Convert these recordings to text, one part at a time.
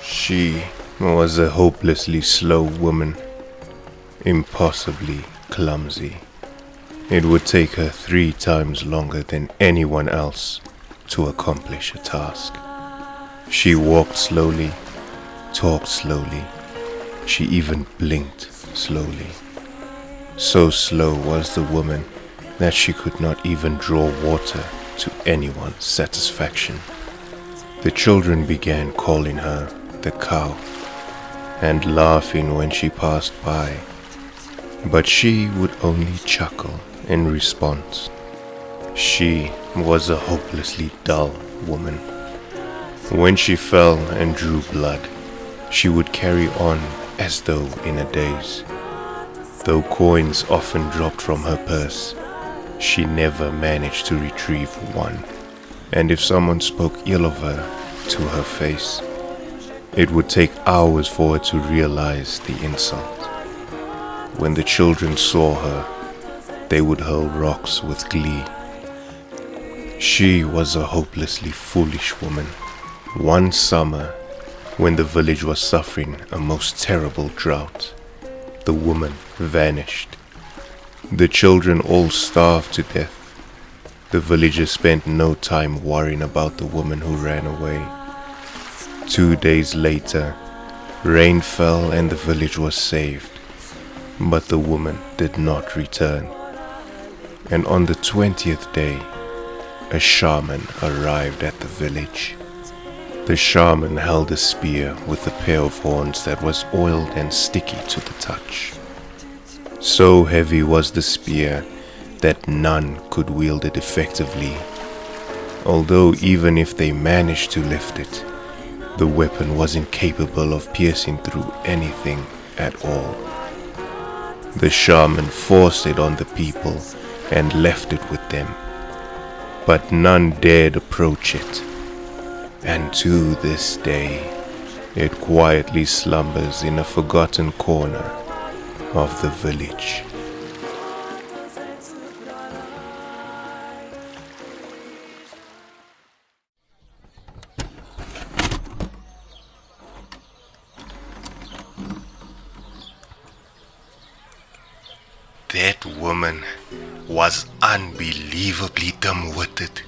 She was a hopelessly slow woman, impossibly clumsy. It would take her 3 times longer than anyone else to accomplish a task. She walked slowly, talked slowly, she even blinked slowly. So slow was the woman that she could not even draw water to anyone's satisfaction. The children began calling her the cow and laughing when she passed by, but she would only chuckle in response. She was a hopelessly dull woman. When she fell and drew blood, she would carry on as though in a daze. Though coins often dropped from her purse, she never managed to retrieve one. And if someone spoke ill of her to her face, it would take hours for her to realize the insult. When the children saw her, they would hurl rocks with glee. She was a hopelessly foolish woman. One summer, when the village was suffering a most terrible drought, the woman vanished. The children all starved to death. The villagers spent no time worrying about the woman who ran away. 2 days later, rain fell and the village was saved, but the woman did not return. And on the 20th day, a shaman arrived at the village. The shaman held a spear with a pair of horns that was oiled and sticky to the touch. So heavy was the spear that none could wield it effectively, although even if they managed to lift it, the weapon was incapable of piercing through anything at all. The shaman forced it on the people and left it with them, but none dared approach it, and to this day it quietly slumbers in a forgotten corner of the village. That woman was unbelievably dim-witted.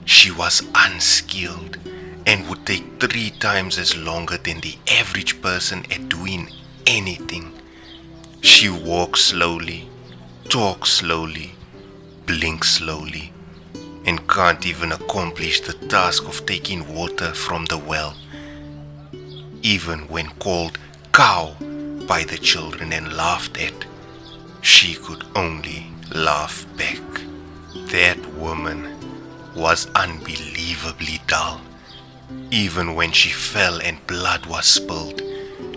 She was unskilled and would take 3 times as longer than the average person at doing anything. She walked slowly, talked slowly, blinked slowly, and can't even accomplish the task of taking water from the well. Even when called cow by the children and laughed at, she could only laugh back. That woman was unbelievably dull. Even when she fell and blood was spilled,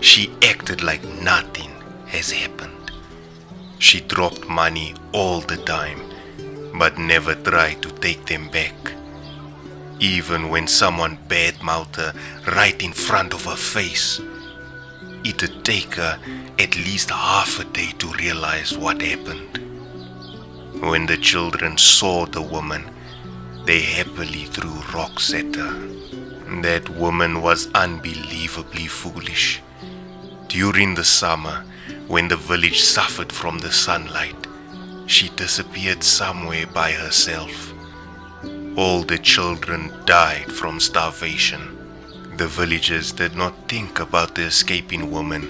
she acted like nothing has happened. She dropped money all the time, but never tried to take them back. Even when someone badmouthed her right in front of her face, it'd take her at least half a day to realize what happened. When the children saw the woman, they happily threw rocks at her. That woman was unbelievably foolish. During the summer, when the village suffered from the sunlight, she disappeared somewhere by herself. All the children died from starvation. The villagers did not think about the escaping woman.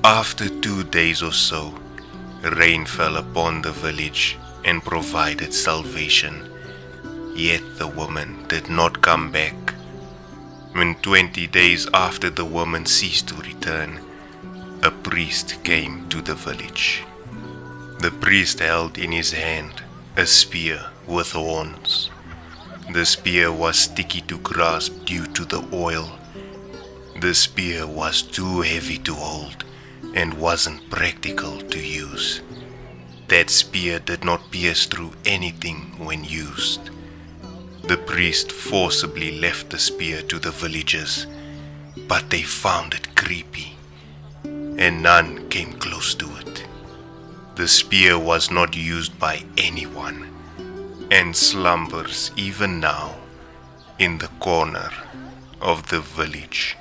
After 2 days or so, rain fell upon the village and provided salvation. Yet the woman did not come back. When 20 days after the woman ceased to return, a priest came to the village. The priest held in his hand a spear with horns. The spear was sticky to grasp due to the oil. The spear was too heavy to hold and wasn't practical to use. That spear did not pierce through anything when used. The priest forcibly left the spear to the villagers, but they found it creepy, and none came close to it. The spear was not used by anyone, and slumbers even now in the corner of the village.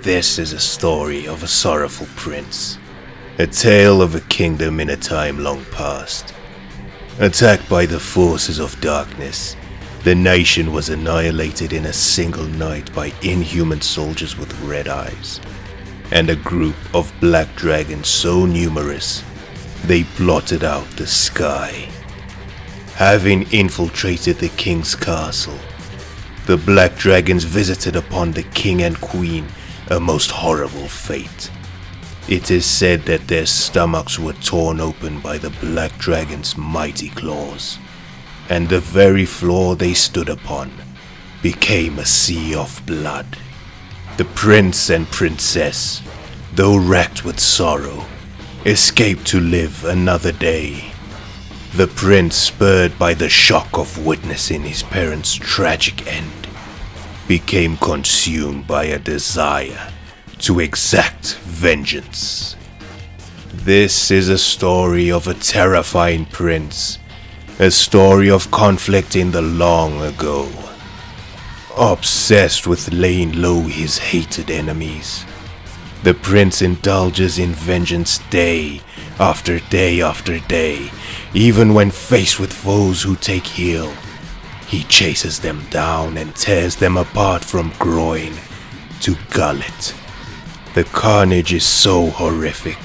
this is a story of a sorrowful prince, a tale of a kingdom in a time long past. Attacked by the forces of darkness, the nation was annihilated in a single night by inhuman soldiers with red eyes, and a group of black dragons so numerous they blotted out the sky. Having infiltrated the king's castle, the black dragons visited upon the king and queen a most horrible fate. It is said that their stomachs were torn open by the black dragon's mighty claws, and the very floor they stood upon became a sea of blood. The prince and princess, though racked with sorrow, escaped to live another day. The prince, spurred by the shock of witnessing his parents' tragic end, became consumed by a desire to exact vengeance. This is a story of a terrifying prince, a story of conflict in the long ago. Obsessed with laying low his hated enemies, the prince indulges in vengeance day after day after day. Even when faced with foes who take heel, he chases them down and tears them apart from groin to gullet. The carnage is so horrific.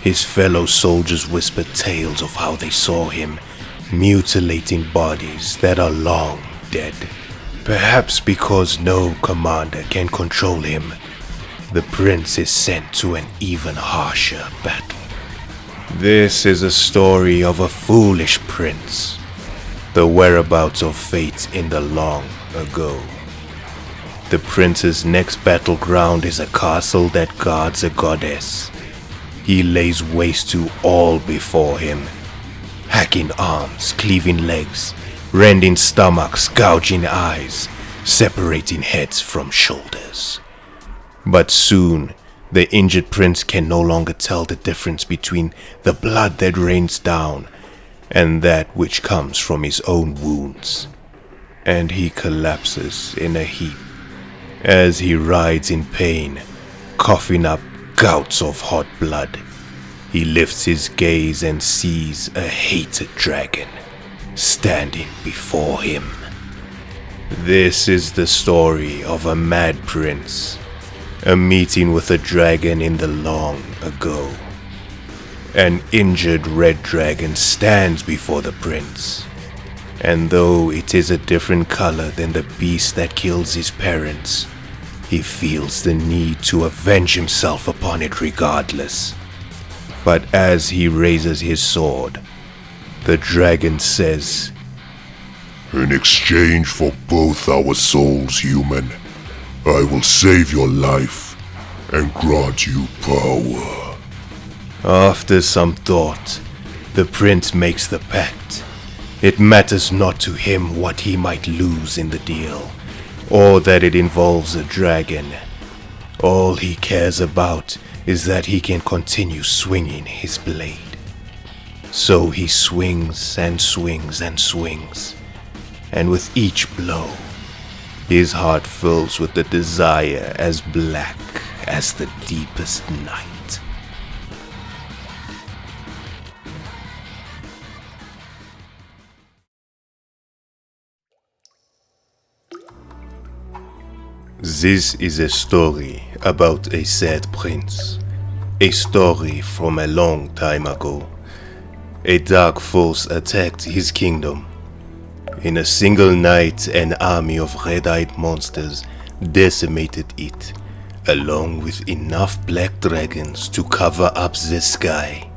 His fellow soldiers whisper tales of how they saw him mutilating bodies that are long dead. Perhaps because no commander can control him, the prince is sent to an even harsher battle. This is a story of a foolish prince, the whereabouts of fate in the long ago. The prince's next battleground is a castle that guards a goddess. He lays waste to all before him, hacking arms, cleaving legs, rending stomachs, gouging eyes, separating heads from shoulders. But soon, the injured prince can no longer tell the difference between the blood that rains down and that which comes from his own wounds, and he collapses in a heap as he writhes in pain, coughing up gouts of hot blood. He lifts his gaze and sees a hated dragon standing before him. This is the story of a mad prince, a meeting with a dragon in the long ago. An injured red dragon stands before the prince, and though it is a different color than the beast that kills his parents, he feels the need to avenge himself upon it regardless. But as he raises his sword, the dragon says, "In exchange for both our souls, human, I will save your life and grant you power." After some thought, the prince makes the pact. It matters not to him what he might lose in the deal, or that it involves a dragon. All he cares about is that he can continue swinging his blade. So he swings and swings and swings, and with each blow, his heart fills with a desire as black as the deepest night. This is a story about a sad prince, a story from a long time ago. A dark force attacked his kingdom. In a single night, an army of red-eyed monsters decimated it, along with enough black dragons to cover up the sky.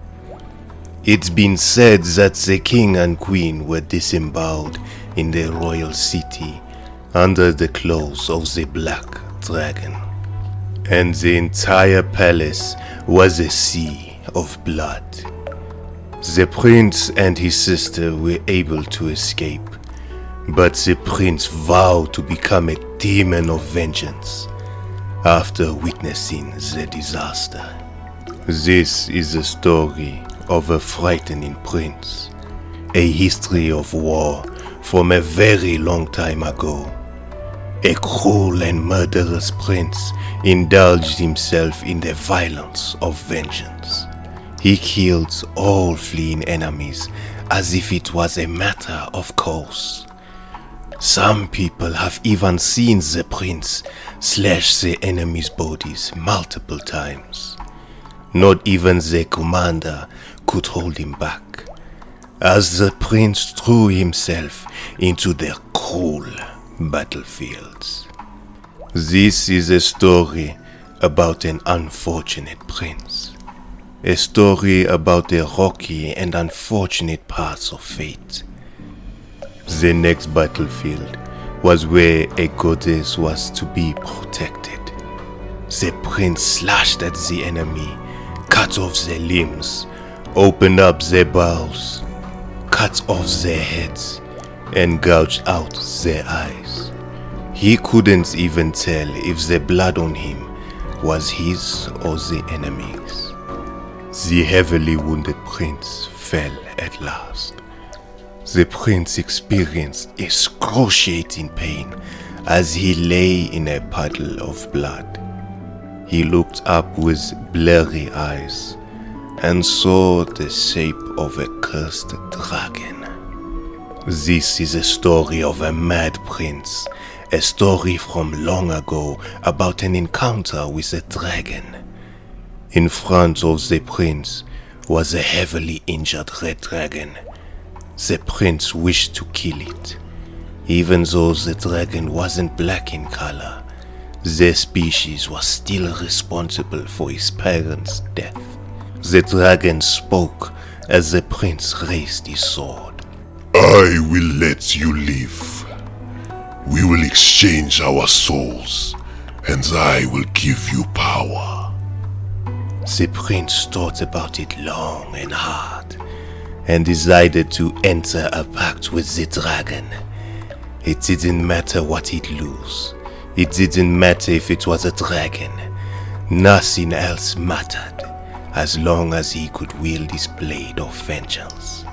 It's been said that the king and queen were disemboweled in the royal city under the claws of the black dragon, and the entire palace was a sea of blood. The prince and his sister were able to escape, but the prince vowed to become a demon of vengeance after witnessing the disaster. This is the story of a frightening prince, a history of war from a very long time ago. A cruel and murderous prince indulged himself in the violence of vengeance. He killed all fleeing enemies as if it was a matter of course. Some people have even seen the prince slash the enemies' bodies multiple times. Not even the commander could hold him back, as the prince threw himself into the cruel battlefields. This is a story about an unfortunate prince. A story about the rocky and unfortunate paths of fate. The next battlefield was where a goddess was to be protected. The prince slashed at the enemy, cut off their limbs, opened up their bowels, cut off their heads, and gouged out their eyes. He couldn't even tell if the blood on him was his or the enemy's. The heavily wounded prince fell at last. The prince experienced excruciating pain as he lay in a puddle of blood. He looked up with blurry eyes and saw the shape of a cursed dragon. This is a story of a mad prince, a story from long ago about an encounter with a dragon. In front of the prince was a heavily injured red dragon. The prince wished to kill it. Even though the dragon wasn't black in color, the species was still responsible for his parents' death. The dragon spoke as the prince raised his sword. I will let you live. We will exchange our souls, and I will give you power. The prince thought about it long and hard, and decided to enter a pact with the dragon. It didn't matter what he'd lose. It didn't matter if it was a dragon. Nothing else mattered, as long as he could wield his blade of vengeance.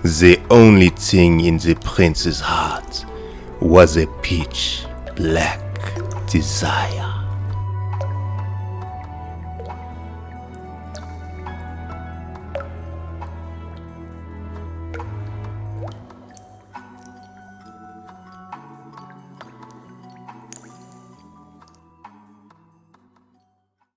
The only thing in the prince's heart was a pitch black desire.